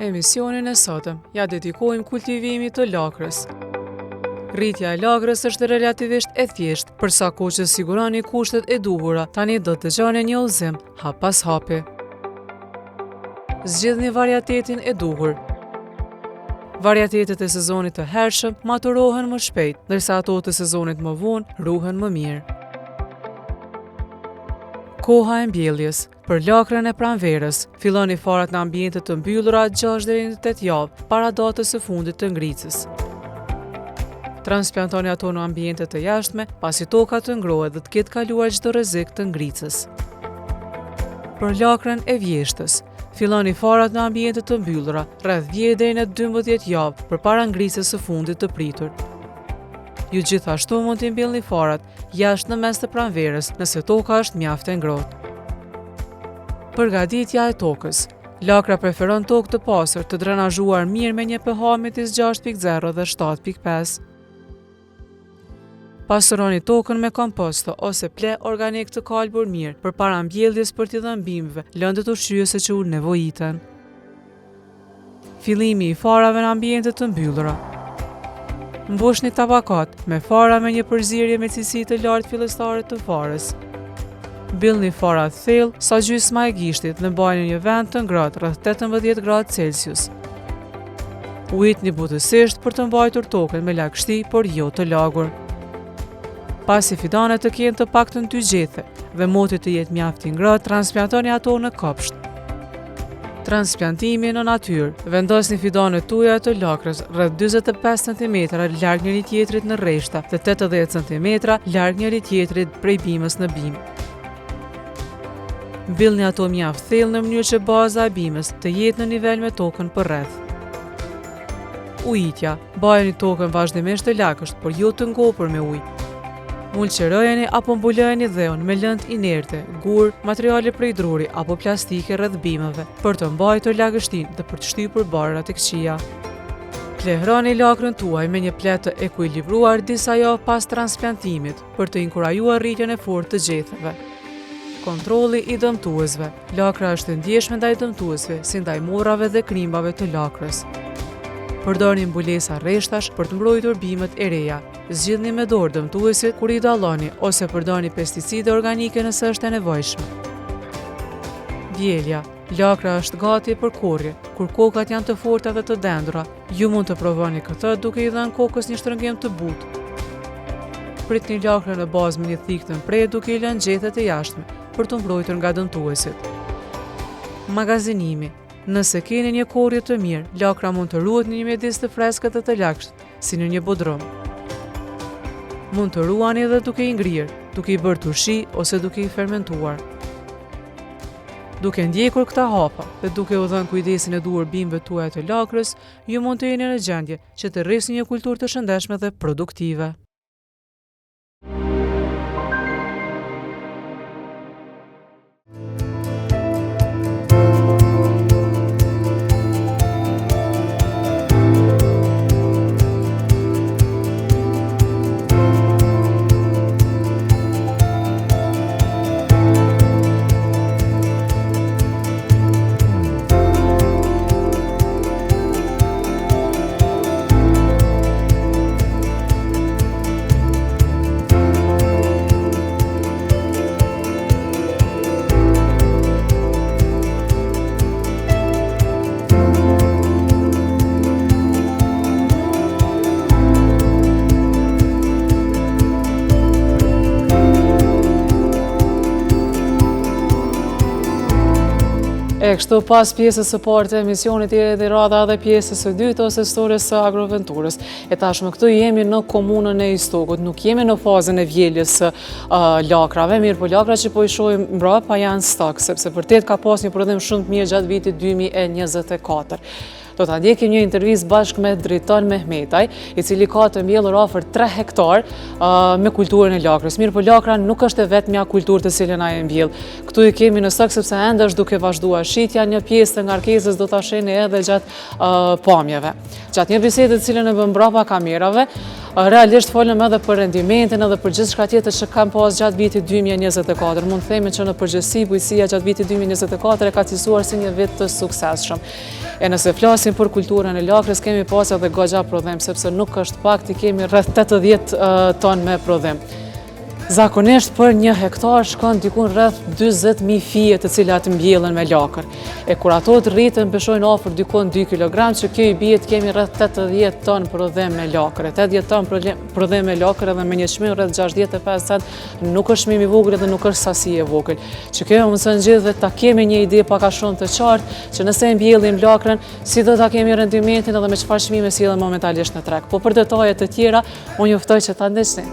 Emisionin e sotëm ja dedikojmë kultivimit të lakrës. Rritja e lakrës është relativisht e thjeshtë, për sa kohë që siguroni kushtet e duhura, tani do të dëgjoni një udhëzim hap pas hapi. Zgjidhni variatetin e duhur. Variatetet e sezonit të hershëm maturohen më shpejt, ndërsa ato të sezonit më vonë ruhen më mirë. Koha e mbjelljes. Për lakrën e pranverës, filloni farat në ambiente të mbyllura 6 deri në 8 javë para datës së fundit të ngritjes. Transplantoni ato në ambiente të jashtme, pasi toka të ngrohet dhe të ketë kaluar çdo rrezik të ngritjes. Për lakrën e vjeshtës, filloni farat në ambiente të mbyllura rreth 10 deri në 12 javë përpara ngritjes së fundit të pritur. Ju gjithashtu mund t'i mbjellni farat jashtë në mes të pranverës, nëse toka është mjaft e ngrohtë. Përgatitja e tokës. Lakra preferon tokë të pastër, të drenazhuar mirë me një pH midis 6.0 dhe 7.5. Pastroni tokën me komposto ose ple organik të kalbur mirë përpara mbjelljes për t'i dhënë bimëve lëndët ushqyese që u nevojiten. Fillimi i farave në ambiente të mbyllura. Mbushni tabakat me fara me një përzierje me cilësi të lartë fillestare të farës. Mbyllni farat thellë sa gjysma e gishtit dhe mbajini një vend të ngrohtë rreth 18 gradë Celsius. Ujitni butësisht për të mbajtur tokën me lagështi, por jo të lagur. Pasi fidanet të kenë të paktën 2 gjethe dhe moti të jetë mjaft i ngrohtë, transplantoni ato në kopsht. Transplantimi në natyrë. Vendosni fidanet tuaja të lakrës rreth 45 cm larg njëri tjetrit në rreshta dhe 80 cm larg njëri tjetrit prej bimës në bimë. Mbyllni ato mjaft thellë në mënyrë që baza e bimës të jetë në nivel me tokën përreth. Ujitja. Mbajeni tokën vazhdimisht të lagësht, por jo të ngopur me ujë. Mulqerojeni apo mbulojeni dheun me lëndë inerte, gur, materiale prej druri apo plastike rreth bimëve, për të mbajtur lagështinë dhe për të shtypur barrat e këqija. Plehroni lakrën tuaj me një plet të ekuilibruar disa javë pas transplantimit, për të inkurajuar rritjen e fortë të gjetheve. Kontrolli i dëmtuesve. Lakra është ndjeshme ndaj dëmtuesve, si ndaj morrave dhe krimbave të lakrës. Përdorni mbulesa rreshtash për të mbrojtur bimët e reja. Zgjidhni me dorë dëmtuesit kur i dalloni ose përdorni pesticide organike nëse është e nevojshme. Vjelja. Lakra është gati për korrje, kur kokat janë të forta dhe të dendura. Ju mund të provoni këtë duke i dhënë kokës një shtrëngim të butë. Pritni lakrën në bazë me një thikë të mpre duke i lënë gjethet e jashtme për të mbrojtur nga dëmtuesit. Magazinimi. Nëse keni një korrje të mirë, lakra mund të ruhet në një mjedis të freskët dhe të lagshtë, si në një bodrum. Mund të ruani edhe duke i ngrirë, duke i bërë turshi ose duke i fermentuar. Duke ndjekur këta hapa dhe duke u dhënë kujdesin e duhur bimëve tuaja të lakrës, ju mund të jeni në gjendje që të rrisni një kulturë të shëndetshme dhe produktive. Kështu pas pjesës së parë të emisionit edhe radha dhe pjesës së dytë ose stories së agroventurës. E tashmë këtu jemi në komunën e Istogut, nuk jemi në fazën e vjeljes së lakrave, mirë po lakra që po i shohim mbrapa janë stok, sepse vërtet ka pas një prodhim shumë të mirë gjatë vitit 2024. Do ta ndjekim një intervistë bashkë me drejton Mehmetaj, i cili ka të mbjellur afër 3 hektar me kulturën e lakrës. Mirë po lakra nuk është vetëm kulturë të cilën ai e mbjell. Këtu i kemi në stok sepse ende është duke vazhduar shitja, një pjesë të ngarkesës do ta shihni edhe gjatë pamjeve. Gjatë një bisede të cilën e bëm mbrapa kamerave, Realisht folëm edhe për rendimentin edhe për gjithë shka tjetër që kam pas gjatë vitit 2024. Mund të themi që në përgjithësi bujqësia gjatë vitit 2024 e ka cilësuar si një vit të suksesshëm. E nëse flasim për kulturën e lakrës, kemi pas edhe goxha prodhim, sepse nuk është pak të kemi rreth 80 ton me prodhim. Zakonisht për 1 hektar shkon dikun rreth 20.000 fije të cilat mbjellen me lakër. E kur ato të rritën peshojnë afër dikun 2 kg, që kjo i bie të kemi rreth 80 ton prodhim me lakër. 80 ton prodhim me lakër edhe me një çmim rreth 65 cent nuk është çmim i vogël dhe nuk është sasi e vogël. Që kjo mëson gjithëve ta kemi një ide pak a shumë të qartë që nëse mbjellim lakrën, si do ta kemi rendimentin edhe me çfarë çmime sillen momentalisht në treg. Po për detaje të tjera, unë juftoj që ta ndjeqni.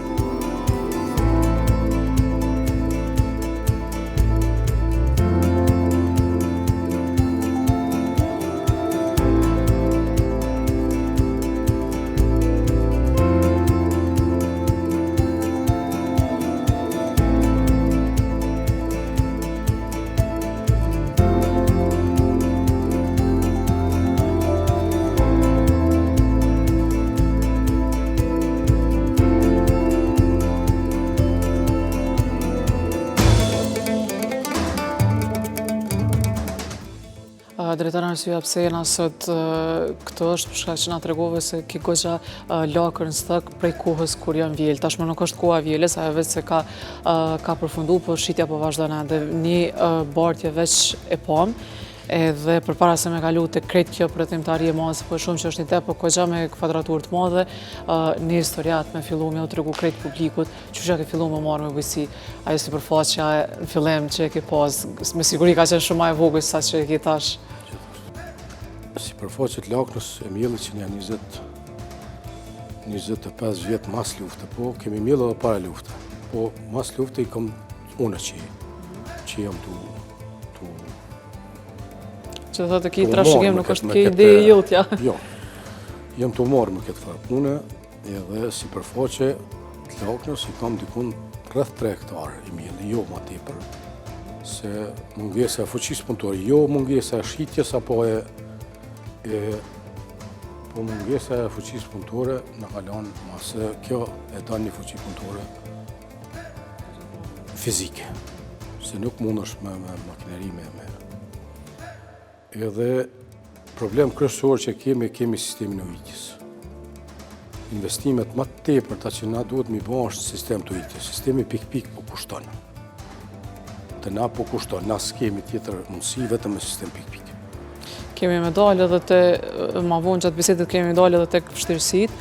Drejtari arsyeja pse jena sot këto është për shkak që na tregove se ki goxha lakër në stok prej kohës kur janë vjel. Tashmë nuk është koha vjeles, ajo vetë se ka përfundu, po shitja po vazhdon edhe një bartje veç e pam. Edhe përpara se me kalu të krejt kjo përretimtari e madhe, po shumë që është një tepër goxha me kvadratur të madhe, një historiat me fillu me u tregu krejt publikut, që ke fillu me marrë me bujqësi, ajo sipërfaqja në fillim që e ke pas, me siguri ka qenë shumë më e vogël sa që e ke tash. Sipërfaqja e laknës e mbjellet që janë 25 vjet mas lufte, po kemi mbjellë edhe para lufte. Po mas lufte i kam unë që jam tu. Që thotë ki trashëgim nuk është ke ide e jotja. Jo, jam të marrë me këtë farë pune, edhe sipërfaqe të laknës i kam dikun rreth 3 hektar i mbjellë, jo ma tepër, se mungesa e fuqisë punëtore, jo mungesa e shitjes apo po mungesa e fuqisë punëtore në kalon, mase kjo e dan një fuqi punëtore fizike, se nuk mund është me makineri me. Edhe problem kryesor që kemi sistemin e ujitjes. Investimet më të tepërta që na duhet mi bëjmë është sistem të ujitjes. Sistemi pik-pik po kushton. Të na po kushton, na s'kemi tjetër mundësi vetëm me sistem pik-pik. Kemi me dalë edhe të, ma vonë gjatë bisedit kemi me dalë edhe të vështirësitë.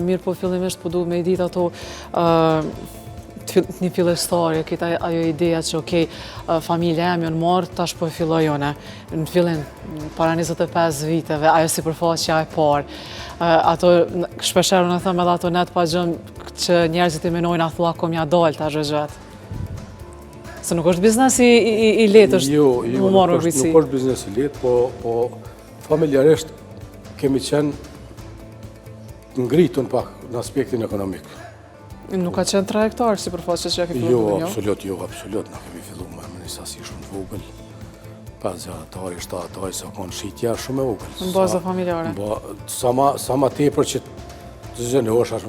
Mirë po fillimisht po duhet me i ditë ato një fillestare, këtë ajo ideja që okej, familja e në marë, tash po e filloj une. Në fillim, para 25 viteve, ajo sipërfaqja e parë. Ato, shpesherë në thëmë edhe ato net pa gjëmë që njerëzit i menojnë a thua kom ja dalë ta rëgjet. Se nuk është biznes i letë, është më marë më nuk është biznes i letë, po familjarisht kemi qenë ngritun pak në aspektin ekonomik. Nuk ka qenë 3 hektarë sipërfaqe që ja ke fillu jo, absolut, na kemi fillu me një sasi shumë të vogël. 5 hektari, 7 hektari, sa kanë shitja shumë e vogël. Në baza familjare. Sa ma tepër që të zënohesh as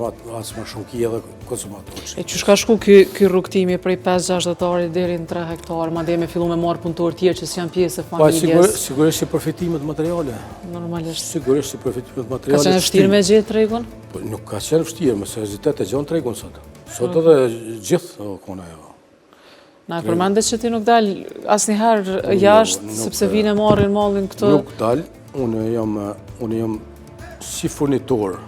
më shumë ki edhe konsumator. E që shka shku ky rrugtimi prej 5-6 hektari deri në 3 hektarë, madje me fillu me marë punëtor tjerë që s'janë pjesë e familjes. Sigurisht si përfitimet materiale. Normalisht. Sigurisht si përfitimet materiale. Ka qenë vështirë me gjithë tregun? Nuk ka qenë vështirë, me seriozitet e gjonë tregun sot. Sot edhe gjithë kona jo. Na e përmende që ti nuk dalë asnjëherë jashtë, sepse vinë e marrin mallin këtë? Nuk dalë, unë jam si furnitor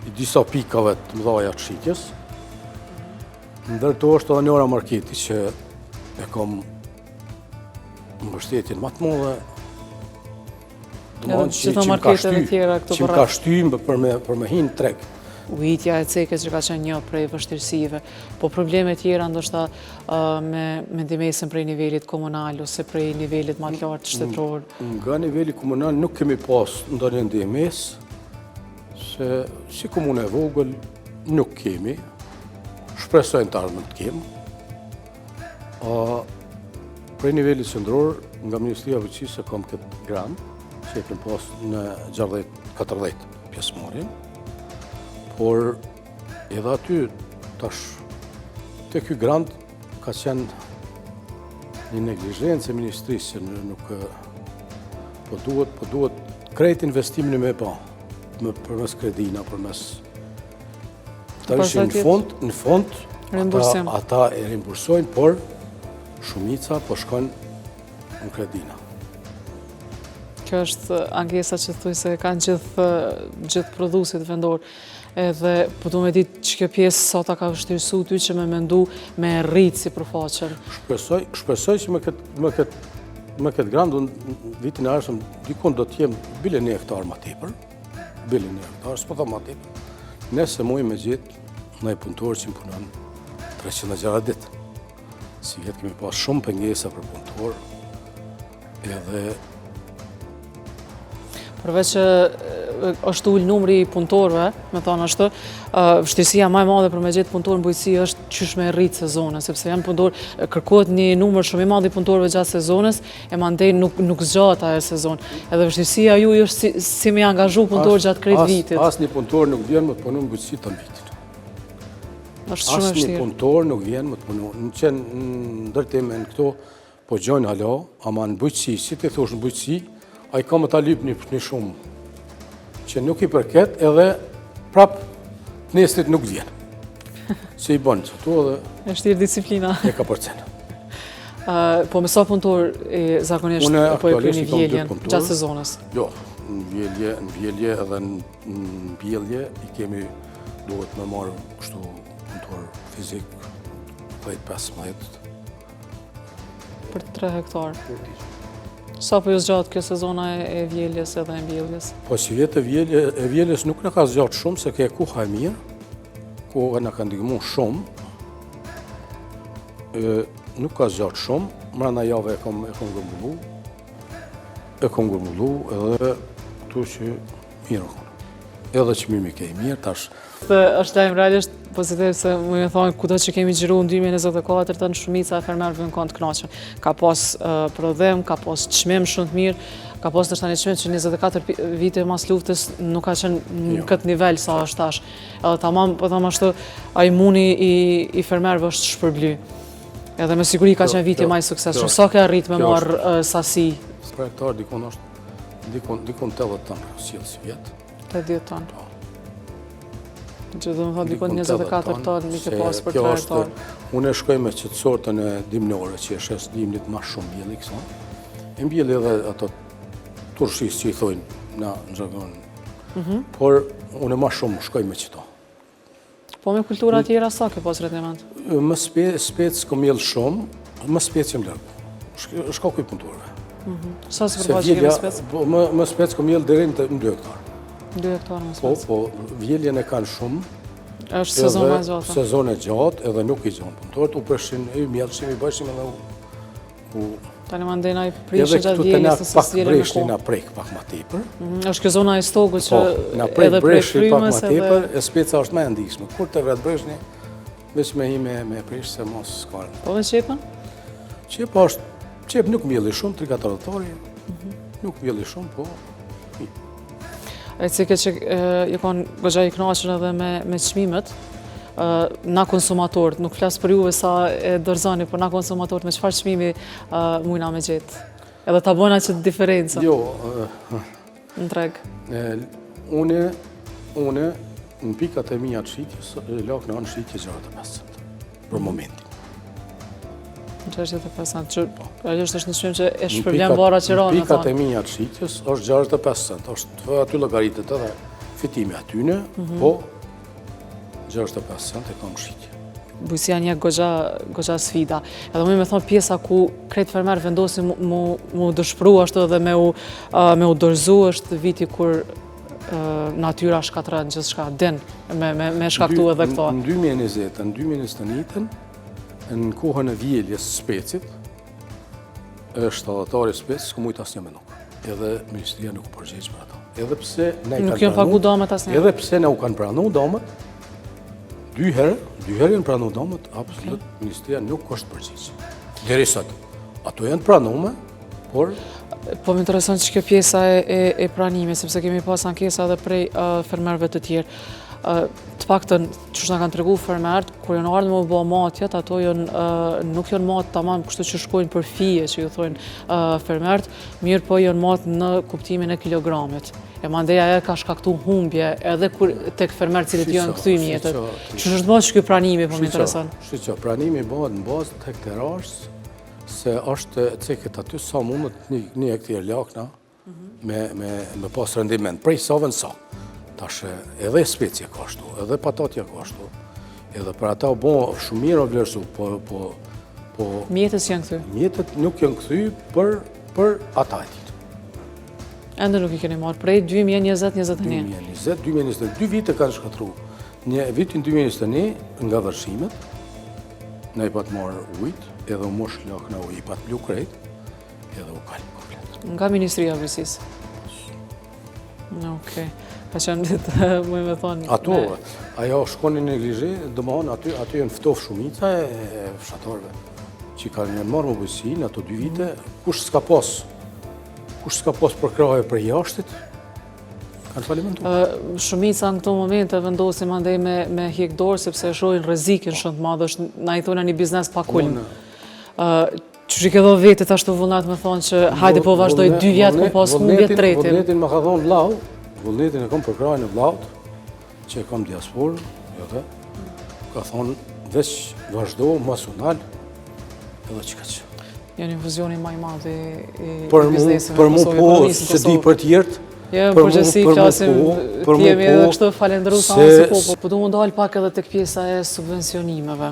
i disa pikave të mëdhaja të shitjes. Ndërto është edhe njëra marketi që e kam mbështetjen më të madhe. Që më ka shtyjmë për me hinë treg. Ujitja e cekës që ka qenë një prej vështirësive, po probleme tjera ndoshta me ndimesën prej nivelit komunal ose prej nivelit më të lartë shtetëror. Nga niveli komunal nuk kemi pas ndonjë ndihmesë, se si komune e vogël nuk kemi, shpresojnë të ardhmen të kemi. Prej nivelit qendror, nga Ministria e Fuqisë kam këtë grant, që e kem pas në 40 pjesëmarrje. Por Edhe aty, tash, te ky grant ka qenë një neglizhencë e ministrisë që nuk po duhet krejt investimin me pa, përmes kredina, përmes ta ishin në fond ata e rimbursojnë, por shumica po shkon në kredina. Kjo është ankesa që thuj se kanë gjithë prodhuesit vendor. Edhe po du me ditë që kjo pjesë sa ta ka vështirësu ty që me mendu me rritë si përfaqen. Shpresoj që me këtë grant, vitin e ardhshëm, dikon do t'jem bile 1 hektar ma tepër, s'po tha ma tepër, nëse muj me gjithë në punëtor që më punon 360 ditë. Si vjetë kemi pas shumë pengesa për punëtor, edhe përveç që është ullë numri i punëtorëve, me thonë ashtu, vështirësia më e madhe për me gjetë punëtor në bujqësi është qysh me rritë sezonën, sepse janë punëtor, kërkohet një numër shumë i madh i punëtorëve gjatë sezonës, e mandej nuk zgjat ajo sezon. Edhe vështirësia ju është si me angazhu punëtor gjatë krejt vitit. Asnjë punëtor nuk vjen më të punon në bujqësi të vitit. Është shumë e vështirë. Asnjë punëtor nuk vjen më të punon. Në qenë në ndërtime në këto, po gjojnë hala, ama në bujqësi, si ti thosh në bujqësi, ai ka më ta lyp një shumë që nuk i përket edhe prap nesrit nuk vjen. Se i bën çto edhe e vështirë disiplina. E ka përcen. Po me sa punëtor zakonisht po e kryeni vjeljen gjatë sezonës? Jo, në vjelje edhe në mbjellje i kemi duhet me marrë kështu punëtor fizik 15. Për 3 hektar. Sa po ju zgjatë kjo sezona e vjeljes edhe e mbjelljes? Po si vjetë e vjeljes nuk në ka zgjatë shumë, se ke kuha e mirë, kuha në ka ndihmu shumë, nuk ka zgjatë shumë, mrena jave e kom gëmbullu, edhe tu që mirë në konë. Edhe që mimi ke i mirë, tash. Është lajm realisht pozitiv se më thonë kudo që kemi xhiruar në 2024 të shumica e fermerëve në kanë të kënaqur. Ka pas prodhem, ka pas çmim shumë të mirë, ka pas ndoshta një çmim që 24 vite mas luftës nuk ka qenë në këtë nivel sa është tash. Edhe tamam, po them ashtu, ai muni i fermerëve është shpërbly. Edhe me siguri ka qenë viti më i suksesshëm. Sa ke arrit me marr sasi? Për hektar dikon është dikon 80 tonë sjell si vjet. 80 tonë. Që do më thonë dikon 24 tonë një ke pas për 3 hektar. Unë e shkoj me qëtë sortën e dimnore, që e shes dimnit ma shumë mbjelli kësa. E mbjelli edhe ato turshis që i thojnë në zhërgon. Por unë e ma shumë shkoj me qëto. Po me kultura tjera sa ke pas rendiment? Më spec s'ko mjell shumë, më spec që më lërë. Shko kuj punëtorve. Sa si përfaqë ke më spec? Më spec s'ko mjell dherin të 2 hektar. 2 hektar më spec. Po, vjeljen e kanë shumë. Është sezon e gjatë. Sezon e gjatë, edhe nuk i gjatë punëtorët, u përshin, i mjellëshim, i bëshim edhe u... Tani më ndena i prishë gjatë vjeljes nëse s'jele me kohë. Na prek pak ma tepër. Është kjo zona e stoku që na prek edhe breshi pak ma tepër, e speca është më e ndihshme. Kur të vret breshni, veç me hi me prish se mos s'ka. Po me qepën? Qepa është, qep nuk mjelli shumë, 3-4 hektarë, nuk mjelli shumë, po... E cike që i konë gëgja i knaqën edhe me çmimet, na konsumatorët, nuk flasë për juve sa e dorëzoni, por na konsumatorët me çfarë çmimi mujna me gjetë? Edhe ta bëna që diferencën. Jo, në treg. Une në pikat e mija të shqitjes, lakë në anë shqitje 65%, për momentin. 65%, që është një çmim që e shpërblen bara që ranë. Në pikat e mija të shqitjes është 65%, është aty llogaritet edhe fitimi atyne, po 65% e kam shqitje. Bujqësia një goxha sfida. Edhe më me thonë pjesa ku krejt fermerë vendosin mu dëshpëru ashtu edhe me u dorëzu është viti kur natyra shkatërën gjithçka din me shkaktu edhe këto. Në 2020, në 2021, në kohën e vjeljes specit, shtatatari specit s'ku mujtë asnjë me nuk. Edhe Ministria nuk u përgjegjë për ata. Edhe pse ne nuk janë pagu damet asnjë. Edhe pse ne u kanë pranu damet, dy herë janë pranu damet, absolut Ministria nuk është përgjegjë. Deri sot. Ato janë pranume, por po më intereson që kjo pjesa e pranime, sepse kemi pas ankesa edhe prej fermerëve të tjerë. Të të paktën çu na kanë treguar fermerët, kur janë ardhur me bë matjet, ato nuk janë mat tamam kështu që shkojnë për fije, që ju thonë fermerët, mirë po janë mat në kuptimin e kilogramit. E mandej ajo ka shkaktuar humbje edhe kur tek fermerët cilët janë kthyr mjetet. Çu është bërë ky pranimi, po më intereson. Që pranimi bëhet në bazë të hektarash, se është ceket aty sa mundet një hektar lakna me pas rendiment, prej save në sa. Tash edhe specia ka ashtu, edhe patatja ka ashtu, edhe për ata u bon shumë mirë o vlerësu, po... Mjetët janë kthy? Mjetët nuk janë kthy për ata e tij. Ende nuk I keni marrë prej 2020-2021? 2020-2021, 2 vite kanë shkatru. Një vitin 2021 nga vërshimet, ne I pat marrë ujt, edhe u mosh lakna ujt, I pat blu krejt, edhe u kalë komplet. Nga Ministria e Avësisë? Okej. Ka qenë ditë, më me thonë... Ato, ajo shkoni në neglizhe, dëmohon, aty janë ftof shumica e fshatarve, që kanë marrë më bëjësin, ato 2 vite, kush s'ka pas për kraje për jashtit, kanë falimentu. Shumica në këto momente vendosin mandej me hjek dorë, sepse shohin rrezikin shumë të madh, është na I thonë një biznes pa kulm. Që ke dho vetet ashtu vullnat me thonë që hajde po vazhdoj 2 vjetë, po pas humbje tretin. Vullnetin më ka thonë vllau, vullnetin e kom për krajën e vlaut, që e kom diasporën, ka thonë veç vazhdo, masunal, edhe qëka që. Janë infuzioni më I madh I biznesit. Për mu po, se di për tjertë, ja, përgjithësi flasim, jemi edhe kështu falendërues po du më dalë pak edhe tek pjesa e subvencionimeve.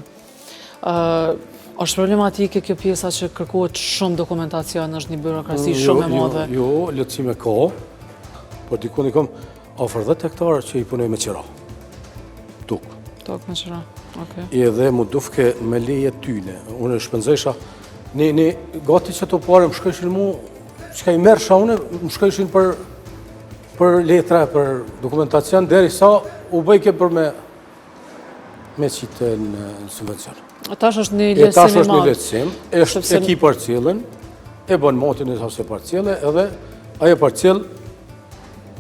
Është problematike kjo pjesa që kërkohet shumë dokumentacion, është një byrokraci shumë e madhe. Jo, lehtësime ka, por dikun I kom afër 10 hektarë që I punoj me qira. Tok me qira, okej. Edhe mu dufke me leje tyne. Unë shpenzesha, gati që të pare më shkëshin mu, që ka I mersha une, më shkëshin për letra, për dokumentacion, deri sa u bëjke për me qitë në subvencion. Tash është një letësim I madh. Tash është një letësim, e ki parcelën, e bën motin e sase parcele, edhe ajo parcel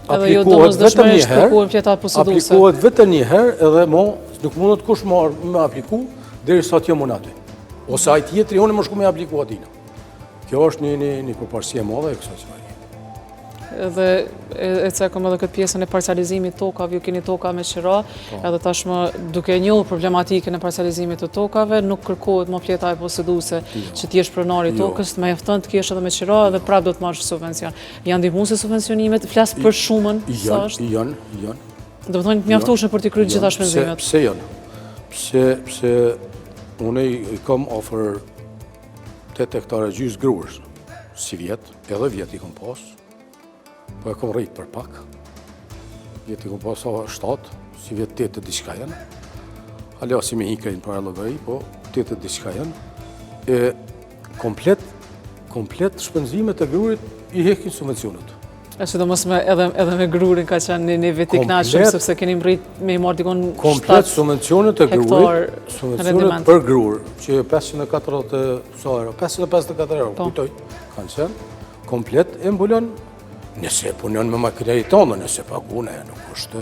aplikohet vetëm një herë, aplikohet vetëm një herë, edhe nuk mundet kush me apliku, deri sa t'jo mund aty. Ose ai tjetri, unë më shku me apliku atina. Kjo është një përparësi e madhe e kësaj çfarë. Edhe e cekëm edhe këtë pjesën e parcializimit tokave, ju keni toka me qira, edhe tashmë duke njohur problematikën e parcializimit të tokave, nuk kërkohet më pleta e poseduese që t'jesh pronari I tokës, më jafton të kesh edhe me qira edhe prapë do të marrësh subvencion. Janë ndihmuese subvencionimet, flas për shumën, sa është? Janë. Do të thonë mjaftueshme për të kryer gjitha shpenzimet. Pse janë? Pse unë I kam ofër 8 hektare gjysë gruash, si edhe vjet I kam pas, po e kom rrit për pak. Vjet I kom pas 7, si vjet 8 diçka janë. Alo si me ikajnë para llogari, po 8 diçka janë. E komplet shpenzimet e grurit I hekin subvencionet. Sidomos edhe me grurin ka qenë një vit I kënaqur sepse keni mrit me I marrë dikon 7 komplet subvencionet e grurit, subvencionet për grur, që 554 euro, kujtoj, kanë qenë, komplet e mbulon, nëse punon me makineri tonë, nëse pagune, nuk është,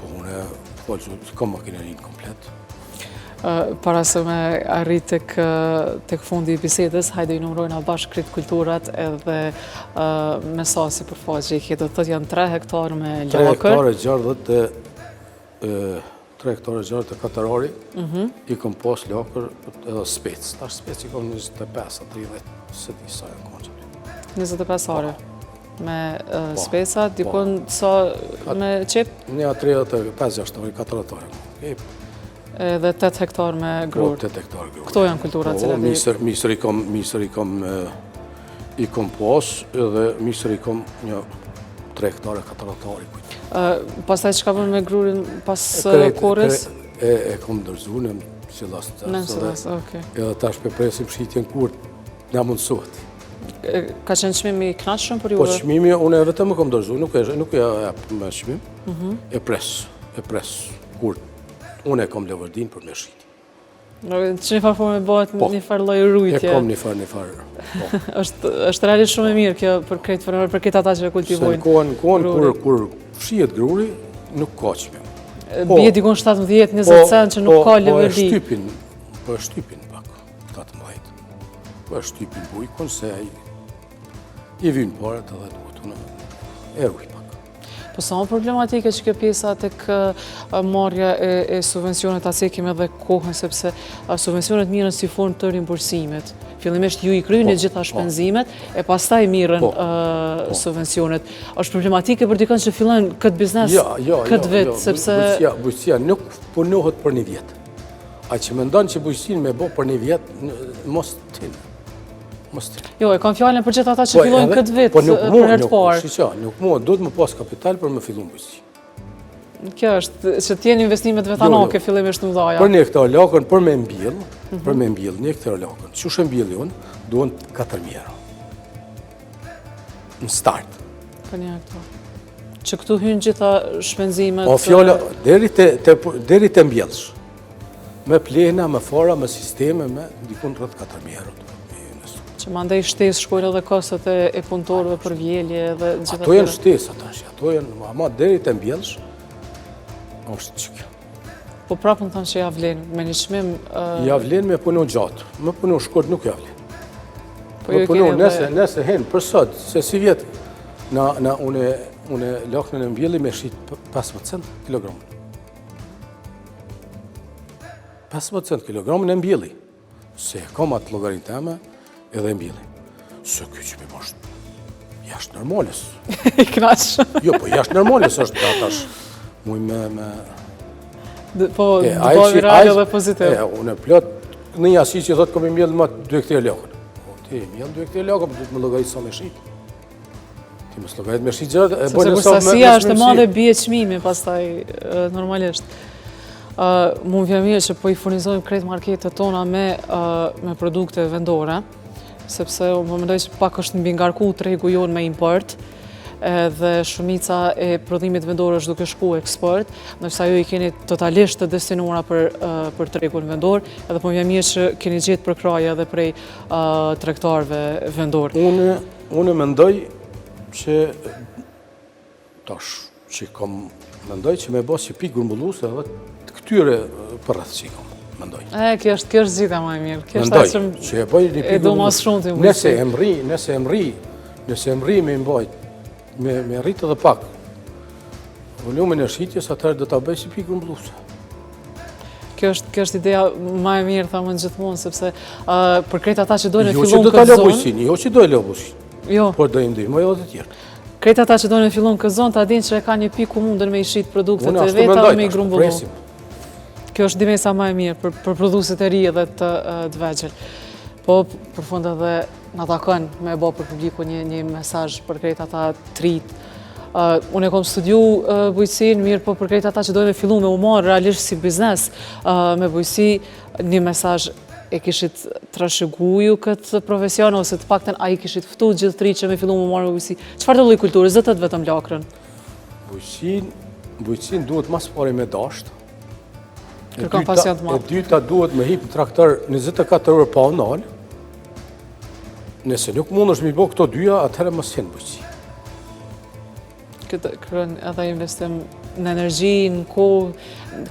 po une, kam makinerin komplet. Para se me arrit tek fundi I bisedës, hajde I numrojna bashkë Krit Kulturat edhe me sasi për faqe I do të thotë janë 3 hektarë me lakër. 3 hektarë gjarë të katarari, I kom pas lakër edhe spec. Tash spec I kom 25-30, se di sa janë konë që. 25 are. Me speca, dikon sa me qep? Një 35 are, 40 are. Edhe 8 hektar me grur. 8 hektar grur. Këto janë kulturat cilat misër I kom pas, edhe misër I kom një 3 hektare, 4 hektare. Pastaj çka bën me grurin pas korës? E kom ndërzu në sillas. Në sillas, okej. Edhe tash pe presim shitjen kur na mundsohet. Ka qenë çmimi I kënaqshëm për ju? Po çmimi unë vetëm e kom ndërzu, nuk ja jap me çmim. E pres kur unë e kom levërdin për me shiti. Që një farë forme bëhet një farë lloj rujtje? E kom një farë. është realisht shumë e mirë kjo për këtë fermer, për këtë ata që kultivojnë. Se në kohën kur fshihet gruri, nuk ka çmim. bie dikon 17-20 cent që nuk ka leveli. Po e shtypin pak, 17. Po e shtypin bujkun se i vynë parat edhe duhet unë e ruj pak. Po sa problematike që kjo pjesa tek marrja e subvencionet, atëse kemi edhe kohën, sepse subvencionet mirën si formë të rimbursimit. Fillimisht ju i kryeni gjitha shpenzimet, e pastaj mirën subvencionet. Është problematike për dikën që fillon këtë biznes këtë vit, sepse... Bujqësia nuk punohet për një vjetë. A që me ndonë që bujqësin me bo për një vjetë, mos t'hinë. Jo, e kam fjallën për gjitha ata që fillojnë këtë vit për herë të parë. Nuk mua, do të më pas kapital për me fillu në bujqësi. Kjo është, që t'jenë investimet vetanake fillimisht në dhaja. Për një hektar lakën, për me mbil, një hektar lakën, që shë mbil jonë, duhen 4.000 euro. Në start. Për një hektar. Që këtu hynë gjitha shpenzimet... O fjalla, deri të mbjellsh. Me plena, me fara, me sisteme, me dikun rrët 4.000 euro. Që mandej shtesë shkojnë edhe kostet e punëtorëve për vjelje dhe gjitha të... Ato janë shtesë, ato janë, ama deri të mbjellsh, është që kjo. Po prapë në thanë që javlen, me një shmim... Javlen me punu gjatë, me punu shkurt nuk javlen. Me punu nëse henë për sot, se si vjetë, une laknën e mbjelli me shqit 15 cent kilogramën. 15 cent kilogramën e mbjelli. Se kam atë logarin teme edhe mbjelli. Se kjo që me moshtë jashtë normalës. I knaqë. Jo, po jashtë normalës është datash. Muj me... Po, do virale dhe pozitiv. Unë e plot, në një asi që thotë kom i mbjellë ma 2 hektar lakën. Po, ti e mbjellë 2 hektar lakën, du të më logajtë sa me shqit. Ti më slogajtë me shqit gjërët, e bojnë e sa me shqit. Sasia është e madhe bje qmimi, pastaj, normalisht. Mund vjen mirë që po i furnizojmë krejt marketet tona me produkte vendore, sepse më mendoj që pak është mbi ngarku tregu jonë me import, dhe shumica e prodhimit vendor është duke shku eksport, ndërsa ju i keni totalisht të destinuara për tregun vendor, edhe po më vjen mirë që keni gjetë përkraje edhe prej tregtarëve vendor. Unë mendoj që tash që kam mendoj që me bas që pikë grumbulluse edhe të këtyre për rrëth që i kam mendoj. Kjo është zgjidhja më e mirë. Mendoj që e bëj një pikë grumbulluse. Nëse e mri me mbajt me rritë edhe pak volumin e shqitjes, atër dhe ta bëj si pikë grumbulluse. Kjo është ideja ma e mirë, thamë në gjithmonë, sepse për krejt ata që dojnë e fillon këtë zonë... Jo që do e lobushin, por do i ndihmoj edhe të tjerë. Krejt ata që dojnë e fillon këtë zonë, ta din që e ka një pikë ku mundën me i shqit produktet e veta dhe me i grumbullu. Kjo është dimesa ma e mirë për produsit e ri edhe të vegjel. Po, për fund edhe në takon me bo për publiku një mesazh për krejt ata trit. Unë e kom studiu bujqësin, mirë po për krejt ata që dojnë e fillu me u marë realisht si biznes me bujqësi, një mesazh e kishit trashëguju këtë profesion, ose të pakten a i kishit ftu gjithë tri që me fillu me u marë me bujqësi. Qëfar të lloj kulturë, zëtët vetëm lakrën? Bujqësin duhet mas pari me dasht. Kërkon pasion të madh. E dyta duhet me hip në traktor 24 orë pa unal. Nëse nuk mund është mi bo këto dyja, atëherë mos jenë bujqësi. Këtë kërën edhe investim në energji, në kohë,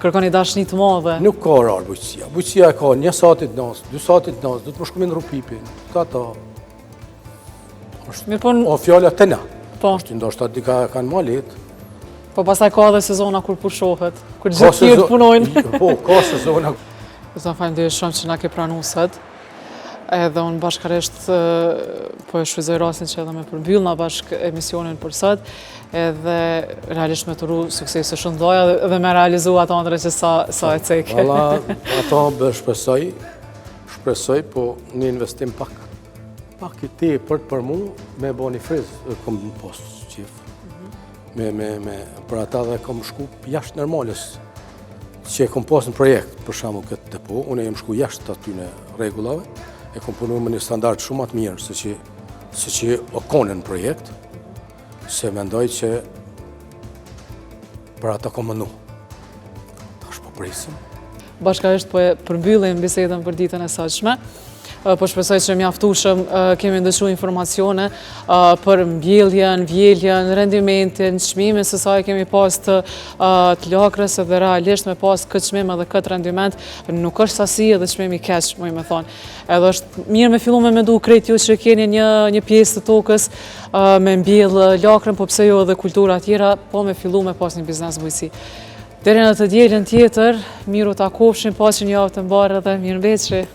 kërkon i dashni të madhe. Nuk ka rarë bujqësia. Bujqësia e ka 1 satit nas, 2 satit nas, du të më shkumin rupipin, ta. O fjalla të na. është ndoshta dika kanë ma letë. Po pastaj ka edhe sezona kur pushohet, kur gjithë tjerë punojnë. Po, ka sezona. Zonë fajmë dhe shumë që na ke pranu sot. Edhe unë bashkaresht po e shfryzoj rastin që edhe me përmbyll na bashk emisionin për sot, edhe realisht me të ru suksese shumë doja dhe me realizu ato andre që sa e ceke. Valla, ato bë shpresoj, po një investim pak i te për mu, me bo një frizë, kom në postë qif. Për ata dhe kom shku jashtë normalës, që e kom postë në projekt, për shamu këtë depo, unë e jem shku jashtë aty në regullave, e kom punu me një standart shumë atë mirë, se që o kone në projekt, se mendoj që për ata kom mënu. Ta është po prisim. Bashkarisht po e përmbyllim bisedën për ditën e sotshme. po shpresoj që mjaftueshëm kemi ndëshuar informacione për mbjelljen, vjeljen, rendimentin, çmimin se sa e kemi pas të lakrës edhe realisht me pas këtë çmim edhe këtë rendiment, nuk është sasi edhe çmim i keq, më thonë. Edhe është mirë me fillu me mendu krejt ju që keni një pjesë të tokës me mbjell lakrën, po pse jo edhe kultura tjera, po me fillu me pas një biznes bujqësi. Deri në të dielën tjetër, miru ta kofshin, pasin javë të mbarë dhe mirëmbëjtje.